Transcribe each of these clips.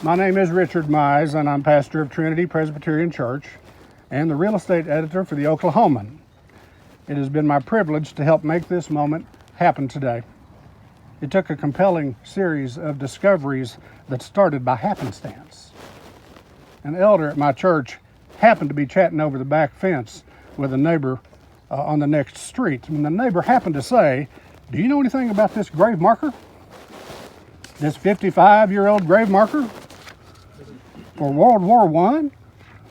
My name is Richard Mize, and I'm pastor of Trinity Presbyterian Church and the real estate editor for the Oklahoman. It has been my privilege to help make this moment happen today. It took a compelling series of discoveries that started by happenstance. An elder at my church happened to be chatting over the back fence with a neighbor on the next street, and the neighbor happened to say, "Do you know anything about this grave marker? This 55-year-old grave marker for World War I?"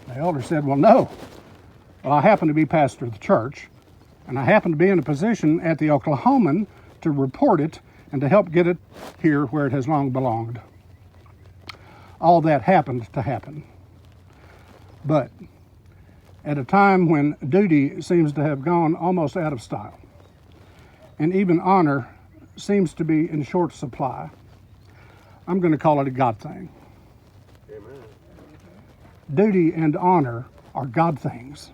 The elder said, "Well, no. Well, I happen to be pastor of the church, and I happen to be in a position at the Oklahoman to report it and to help get it here where it has long belonged." All that happened to happen. But at a time when duty seems to have gone almost out of style, and even honor seems to be in short supply, I'm going to call it a God thing. Amen. Duty and honor are God things.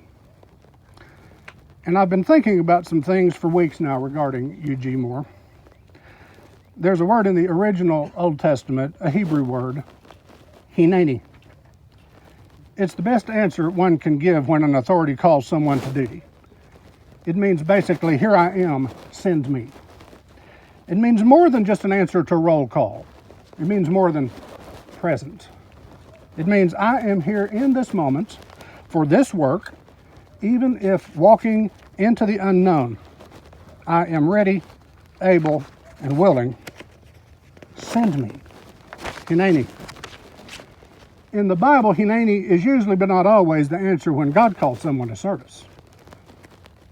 And I've been thinking about some things for weeks now regarding U.G. Moore. There's a word in the original Old Testament, a Hebrew word, hineni. It's the best answer one can give when an authority calls someone to duty. It means basically, "Here I am, send me." It means more than just an answer to a roll call. It means more than present. It means I am here in this moment for this work, even if walking into the unknown. I am ready, able, and willing. Send me. Hineni. In the Bible, hineni is usually but not always the answer when God calls someone to service.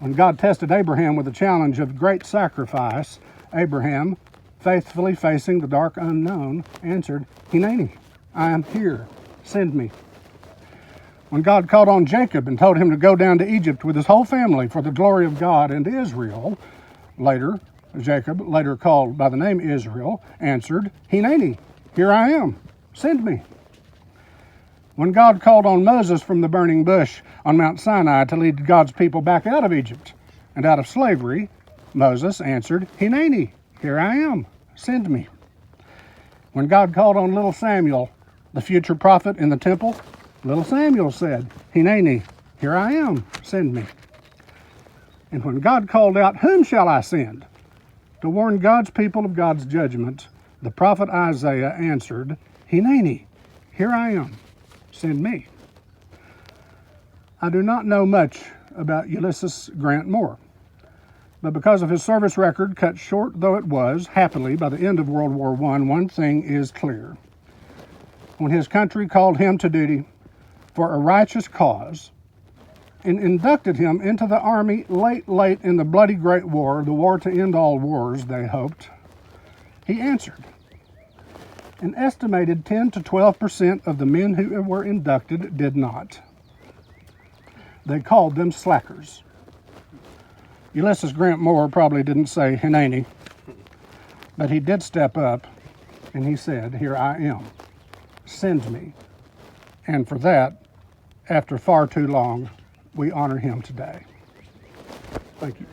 When God tested Abraham with the challenge of great sacrifice, Abraham, faithfully facing the dark unknown, answered, "Hineni, I am here, send me." When God called on Jacob and told him to go down to Egypt with his whole family for the glory of God and Israel, Jacob, later called by the name Israel, answered, "Hineni, here I am, send me." When God called on Moses from the burning bush on Mount Sinai to lead God's people back out of Egypt and out of slavery, Moses answered, "Hineni, here I am, send me." When God called on little Samuel, the future prophet in the temple, little Samuel said, "Hineni, here I am, send me." And when God called out, "Whom shall I send?" to warn God's people of God's judgment, the prophet Isaiah answered, "Hineni, here I am, send me." I do not know much about Ulysses Grant Moore, but because of his service record, cut short though it was, happily, by the end of World War I, one thing is clear. When his country called him to duty for a righteous cause and inducted him into the Army late in the bloody Great War, the war to end all wars, they hoped, he answered. An estimated 10 to 12% of the men who were inducted did not. They called them slackers. Ulysses Grant Moore probably didn't say hineni, but he did step up and he said, "Here I am, send me." And for that, after far too long, we honor him today. Thank you.